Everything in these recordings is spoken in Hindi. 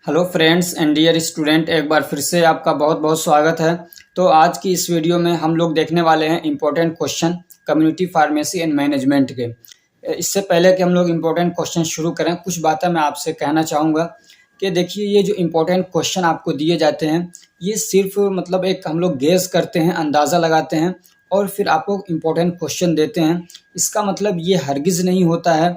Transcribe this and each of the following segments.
Hello friends and dear student, एक बार फिर से आपका बहुत बहुत स्वागत है। तो आज की इस वीडियो में हम लोग देखने वाले हैं important question community pharmacy and management के। इससे पहले कि हम लोग इम्पोर्टेंट क्वेश्चन शुरू करें, कुछ बातें मैं आपसे कहना चाहूँगा कि देखिए, ये जो इम्पोर्टेंट क्वेश्चन आपको दिए जाते हैं, ये सिर्फ मतलब एक हम लोग गेस करते हैं, अंदाज़ा लगाते हैं और फिर आपको इम्पोर्टेंट क्वेश्चन देते हैं। इसका मतलब ये हरगिज़ नहीं होता है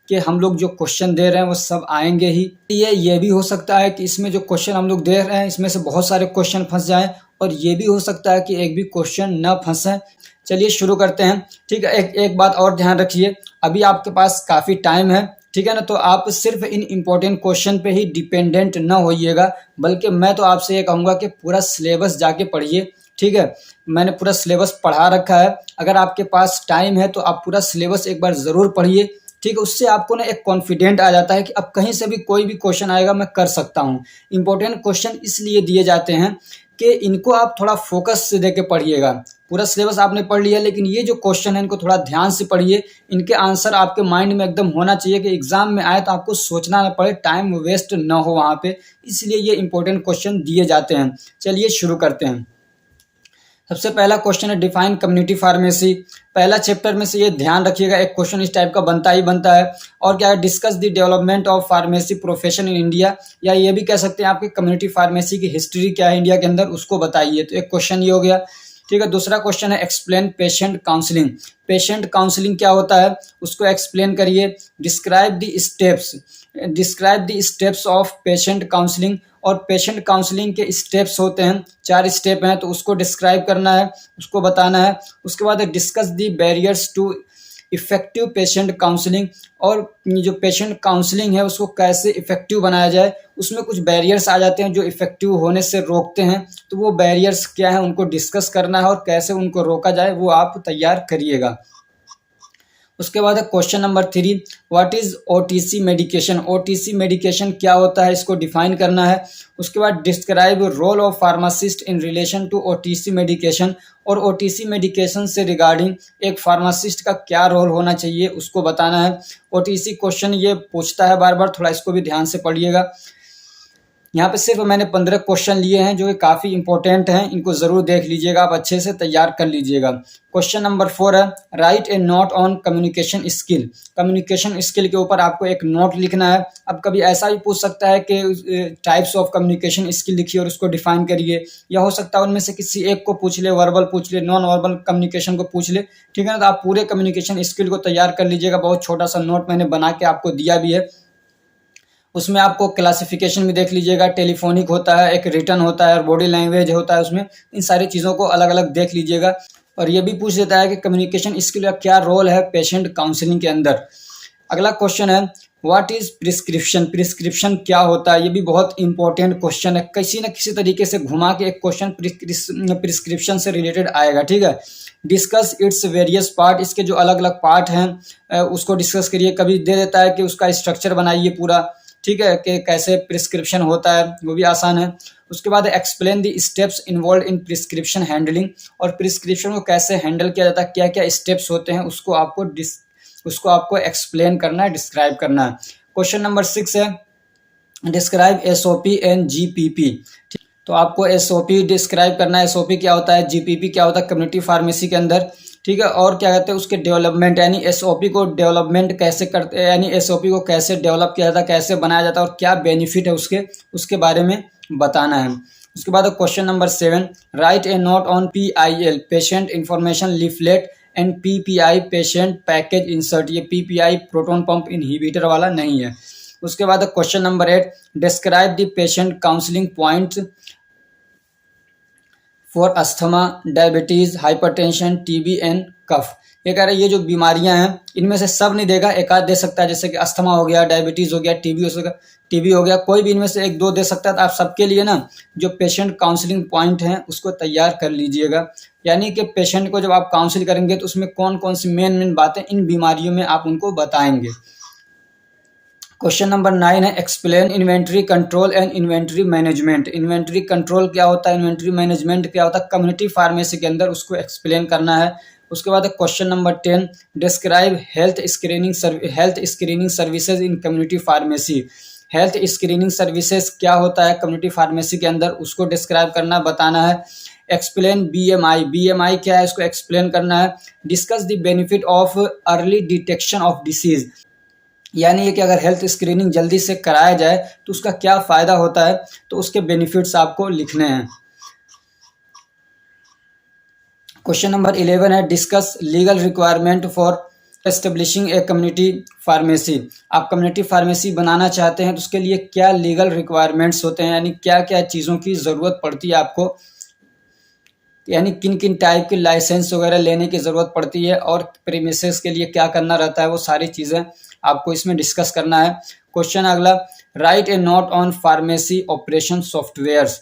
कि हम लोग जो क्वेश्चन दे रहे हैं वो सब आएंगे ही। ये भी हो सकता है कि इसमें जो क्वेश्चन हम लोग दे रहे हैं इसमें से बहुत सारे क्वेश्चन फंस जाएं, और ये भी हो सकता है कि एक भी क्वेश्चन न फंसे। चलिए शुरू करते हैं। ठीक है, एक बात और ध्यान रखिए, अभी आपके पास काफ़ी टाइम है, ठीक है ना। तो आप सिर्फ इन इम्पोर्टेंट क्वेश्चन पे ही डिपेंडेंट न होइएगा, बल्कि मैं तो आपसे ये कहूँगा कि पूरा सिलेबस जाके पढ़िए। ठीक है, मैंने पूरा सिलेबस पढ़ा रखा है। अगर आपके पास टाइम है तो आप पूरा सिलेबस एक बार ज़रूर पढ़िए। ठीक है, उससे आपको ना एक कॉन्फिडेंट आ जाता है कि अब कहीं से भी कोई भी क्वेश्चन आएगा मैं कर सकता हूँ। इंपॉर्टेंट क्वेश्चन इसलिए दिए जाते हैं कि इनको आप थोड़ा फोकस से दे के पढ़िएगा। पूरा सिलेबस आपने पढ़ लिया, लेकिन ये जो क्वेश्चन है इनको थोड़ा ध्यान से पढ़िए। इनके आंसर आपके माइंड में एकदम होना चाहिए कि एग्जाम में आए तो आपको सोचना ना पड़े, टाइम वेस्ट ना हो वहाँ पे। इसलिए ये इंपॉर्टेंट क्वेश्चन दिए जाते हैं। चलिए शुरू करते हैं। सबसे पहला क्वेश्चन है डिफाइन कम्युनिटी फार्मेसी। पहला चैप्टर में से ये ध्यान रखिएगा, एक क्वेश्चन इस टाइप का बनता ही बनता है। और क्या है, discuss the development of pharmacy profession in India, या ये भी कह सकते हैं आपके कम्युनिटी फार्मेसी की हिस्ट्री क्या है इंडिया के अंदर, उसको बताइए। तो एक क्वेश्चन ये हो गया। ठीक है, दूसरा क्वेश्चन है explain patient counselling. Patient counselling क्या होता है उसको एक्सप्लेन करिए। Describe the steps of patient counselling. और पेशेंट काउंसलिंग के स्टेप्स होते हैं, 4 स्टेप हैं, तो उसको डिस्क्राइब करना है, उसको बताना है। उसके बाद discuss the barriers to effective patient counselling. और जो पेशेंट काउंसलिंग है उसको कैसे इफेक्टिव बनाया जाए, उसमें कुछ बैरियर्स आ जाते हैं जो इफेक्टिव होने से रोकते हैं। तो वो बैरियर्स क्या है उनको डिस्कस करना है, और कैसे उनको रोका जाए वो आप तैयार करिएगा। उसके बाद है question number 3, what is OTC medication. OTC medication क्या होता है इसको डिफाइन करना है। उसके बाद describe role of pharmacist in relation to OTC medication. और ओटीसी मेडिकेशन से रिगार्डिंग एक फार्मासिस्ट का क्या रोल होना चाहिए उसको बताना है। ओटीसी क्वेश्चन ये पूछता है बार बार, थोड़ा इसको भी ध्यान से पढ़िएगा। यहाँ पे सिर्फ मैंने 15 क्वेश्चन लिए हैं जो काफ़ी इंपॉर्टेंट हैं, इनको ज़रूर देख लीजिएगा, आप अच्छे से तैयार कर लीजिएगा। क्वेश्चन नंबर 4 है right a note on communication skill. Communication skill के ऊपर आपको एक नोट लिखना है। अब कभी ऐसा भी पूछ सकता है कि टाइप्स ऑफ कम्युनिकेशन स्किल लिखिए और उसको डिफाइन करिए, या हो सकता है उनमें से किसी एक को पूछ ले, वर्बल पूछ ले, नॉन वर्बल कम्युनिकेशन को पूछ ले। ठीक है ना, तो आप पूरे कम्युनिकेशन स्किल को तैयार कर लीजिएगा। बहुत छोटा सा नोट मैंने बना के आपको दिया भी है, उसमें आपको क्लासिफिकेशन भी देख लीजिएगा। टेलीफोनिक होता है, एक रिटन होता है और बॉडी लैंग्वेज होता है उसमें। इन सारी चीज़ों को अलग अलग देख लीजिएगा। और ये भी पूछ देता है कि कम्युनिकेशन स्किल का क्या रोल है पेशेंट काउंसलिंग के अंदर। अगला क्वेश्चन है व्हाट इज प्रिस्क्रिप्शन। प्रिस्क्रिप्शन क्या होता है, ये भी बहुत इंपॉर्टेंट क्वेश्चन है। किसी न किसी तरीके से घुमा के एक क्वेश्चन प्रिस्क्रिप्शन से रिलेटेड आएगा। ठीक है, डिस्कस इट्स वेरियस पार्ट, इसके जो अलग अलग पार्ट हैं उसको डिस्कस करिए। कभी दे देता है कि उसका स्ट्रक्चर बनाइए पूरा, ठीक है, कि कैसे प्रिस्क्रिप्शन होता है, वो भी आसान है। उसके बाद explain the steps involve in prescription handling. और प्रिस्क्रिप्शन को कैसे हैंडल किया जाता है, क्या क्या स्टेप्स होते हैं, उसको आपको एक्सप्लेन करना है, डिस्क्राइब करना है। क्वेश्चन नंबर 6 है डिस्क्राइब एसओपी एंड जीपीपी। तो आपको एसओपी डिस्क्राइब करना है, एसओपी क्या होता है, जीपीपी क्या होता है कम्युनिटी फार्मेसी के अंदर। ठीक है, और क्या कहते हैं उसके डेवलपमेंट, यानी एसओपी को डेवलपमेंट कैसे करते हैं, यानी एसओपी को कैसे डेवलप किया जाता है, कैसे बनाया जाता है और क्या बेनिफिट है उसके बारे में बताना है। उसके बाद question number 7 write a note on PIL patient information leaflet and PPI patient package insert. ये PPI प्रोटोन पंप इनहिबिटर वाला नहीं है। उसके बाद question number 8 describe the patient counselling points for asthma, diabetes, hypertension, TB and cough. ये कह रहा है ये जो बीमारियां हैं इनमें से सब नहीं देगा, एक आध दे सकता है, जैसे कि अस्थमा हो गया, डायबिटीज़ हो गया, TB हो गया, कोई भी इनमें से एक दो दे सकता है। तो आप सबके लिए ना जो पेशेंट काउंसलिंग पॉइंट हैं उसको तैयार कर लीजिएगा। यानी कि पेशेंट को जब आप काउंसिल करेंगे तो उसमें कौन कौन सी मेन बातें इन बीमारियों में आप उनको बताएंगे। क्वेश्चन नंबर 9 है explain inventory control and inventory management. Inventory control क्या होता है, इन्वेंट्री मैनेजमेंट क्या होता है कम्युनिटी फार्मेसी के अंदर, उसको एक्सप्लेन करना है। उसके बाद question number 10 describe health screening services in community pharmacy. Health screening services क्या होता है कम्युनिटी फार्मेसी के अंदर, उसको डिस्क्राइब करना बताना है। एक्सप्लेन बीएमआई, बीएमआई क्या है इसको एक्सप्लेन करना है। Discuss the benefit of early detection of disease, यानी ये कि अगर हेल्थ स्क्रीनिंग जल्दी से कराया जाए तो उसका क्या फ़ायदा होता है, तो उसके बेनिफिट्स आपको लिखने हैं। क्वेश्चन नंबर 11 है discuss legal requirement for establishing a community pharmacy. आप कम्युनिटी फार्मेसी बनाना चाहते हैं तो उसके लिए क्या लीगल रिक्वायरमेंट्स होते हैं, यानी क्या क्या चीज़ों की ज़रूरत पड़ती है आपको, यानी किन किन टाइप के लाइसेंस वगैरह लेने की ज़रूरत पड़ती है और प्रीमिसेस के लिए क्या करना रहता है, वो सारी चीज़ें आपको इसमें डिस्कस करना है। क्वेश्चन अगला, right a note on pharmacy operation softwares,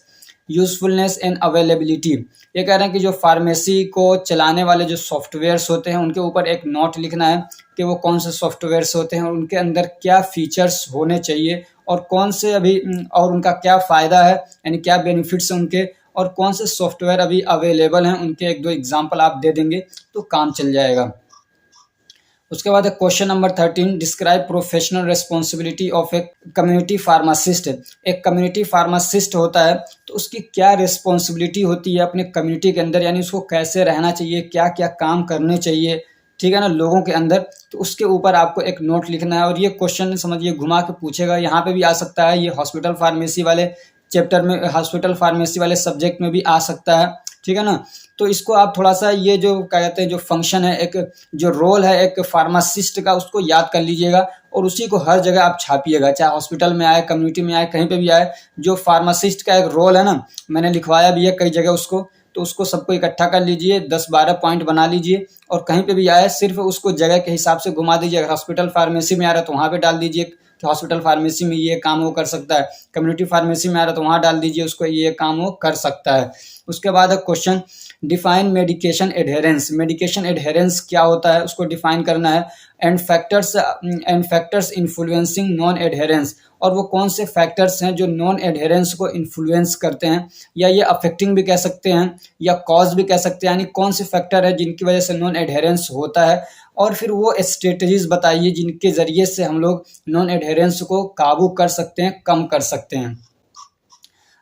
usefulness and availability. ये कह रहे हैं कि जो फार्मेसी को चलाने वाले जो सॉफ्टवेयर्स होते हैं उनके ऊपर एक नोट लिखना है कि वो कौन से सॉफ्टवेयर्स होते हैं, उनके अंदर क्या फीचर्स होने चाहिए और कौन से अभी और उनका क्या फ़ायदा है, यानी क्या बेनिफिट्स हैं उनके, और कौन से सॉफ्टवेयर अभी अवेलेबल हैं उनके एक दो एग्जाम्पल आप दे देंगे तो काम चल जाएगा। उसके बाद question number 13, describe professional responsibility of a community pharmacist. एक कम्युनिटी फार्मासिस्ट होता है तो उसकी क्या रिस्पॉन्सिबिलिटी होती है अपने कम्युनिटी के अंदर, यानी उसको कैसे रहना चाहिए, क्या क्या काम करने चाहिए, ठीक है ना, लोगों के अंदर, तो उसके ऊपर आपको एक नोट लिखना है। और ये क्वेश्चन समझिए घुमा के पूछेगा, यहाँ पे भी आ सकता है, ये हॉस्पिटल फार्मेसी वाले चैप्टर में, हॉस्पिटल फार्मेसी वाले सब्जेक्ट में भी आ सकता है, ठीक है ना। तो इसको आप थोड़ा सा ये जो क्या कहते हैं जो फंक्शन है, एक जो रोल है एक फार्मासिस्ट का, उसको याद कर लीजिएगा और उसी को हर जगह आप छापिएगा, चाहे हॉस्पिटल में आए, कम्युनिटी में आए, कहीं पे भी आए। जो फार्मासिस्ट का एक रोल है ना, मैंने लिखवाया भी है कई जगह उसको, तो उसको सबको इकट्ठा कर लीजिए, 10-12 पॉइंट बना लीजिए और कहीं पे भी आए सिर्फ उसको जगह के हिसाब से घुमा दीजिए। अगर हॉस्पिटल फार्मेसी में आ रहा है तो वहाँ पे डाल दीजिए कि हॉस्पिटल फार्मेसी में ये काम वो कर सकता है, कम्युनिटी फार्मेसी में आ रहा है तो वहाँ डाल दीजिए उसको ये काम वो कर सकता है। उसके बाद question, define medication adherence. Medication adherence क्या होता है उसको डिफाइन करना है। And factors influencing non adherence, और वो कौन से फैक्टर्स हैं जो नॉन एडहेरेंस को इन्फ्लुएंस करते हैं, या ये अफेक्टिंग भी कह सकते हैं या कॉज भी कह सकते हैं, यानी कौन से फैक्टर है जिनकी वजह से नॉन एडहेरेंस होता है, और फिर वो स्ट्रेटजीज बताइए जिनके ज़रिए से हम लोग नॉन एडहेरेंस को काबू कर सकते हैं, कम कर सकते हैं।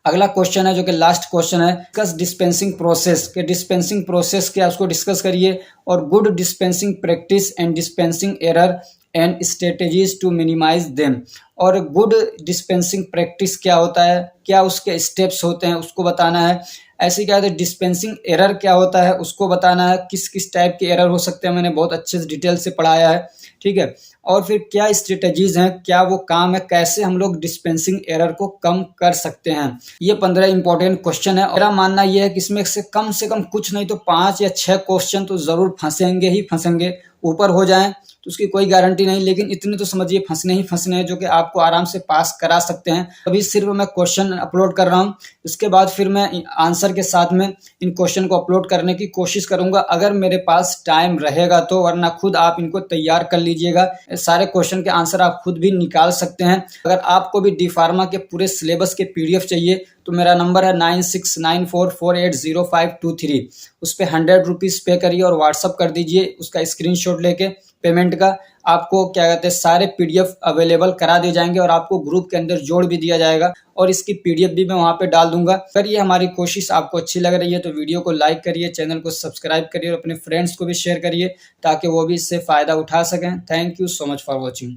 अगला क्वेश्चन है जो कि लास्ट क्वेश्चन है, डिस्कस डिस्पेंसिंग प्रोसेस, के डिस्पेंसिंग प्रोसेस क्या उसको डिस्कस करिए, और good dispensing practice and dispensing error and strategies to minimise them. और गुड डिस्पेंसिंग प्रैक्टिस क्या होता है, क्या उसके स्टेप्स होते हैं उसको बताना है। ऐसे क्या है, डिस्पेंसिंग एरर क्या होता है उसको बताना है, किस किस टाइप के एरर हो सकते हैं, मैंने बहुत अच्छे से डिटेल से पढ़ाया है, ठीक है। और फिर क्या स्ट्रेटजीज हैं, क्या वो काम है, कैसे हम लोग डिस्पेंसिंग एरर को कम कर सकते हैं। ये 15 इंपॉर्टेंट क्वेश्चन है। मेरा मानना ये है कि इसमें से कम कुछ नहीं तो 5 या 6 क्वेश्चन तो जरूर फंसेंगे ही फंसेंगे, ऊपर हो जाएं तो उसकी कोई गारंटी नहीं, लेकिन इतने तो समझिए फंसने ही फंसने हैं जो कि आपको आराम से पास करा सकते हैं। अभी सिर्फ मैं क्वेश्चन अपलोड कर रहा हूँ, इसके बाद फिर मैं आंसर के साथ में इन क्वेश्चन को अपलोड करने की कोशिश करूंगा अगर मेरे पास टाइम रहेगा तो, वरना खुद आप इनको तैयार कर लीजिएगा। सारे क्वेश्चन के आंसर आप खुद भी निकाल सकते हैं। अगर आपको भी डी फार्मा के पूरे सिलेबस के PDF चाहिए तो मेरा नंबर है 9694480523, उस पर 100 रुपीज़ पे करिए और व्हाट्सअप कर दीजिए उसका स्क्रीनशॉट लेके पेमेंट का। आपको क्या कहते हैं सारे PDF अवेलेबल करा दिए जाएंगे और आपको ग्रुप के अंदर जोड़ भी दिया जाएगा और इसकी PDF भी मैं वहाँ पे डाल दूंगा। अगर ये हमारी कोशिश आपको अच्छी लग रही है तो वीडियो को लाइक करिए, चैनल को सब्सक्राइब करिए और अपने फ्रेंड्स को भी शेयर करिए ताकि वो भी इससे फ़ायदा उठा सकें। Thank you so much for watching.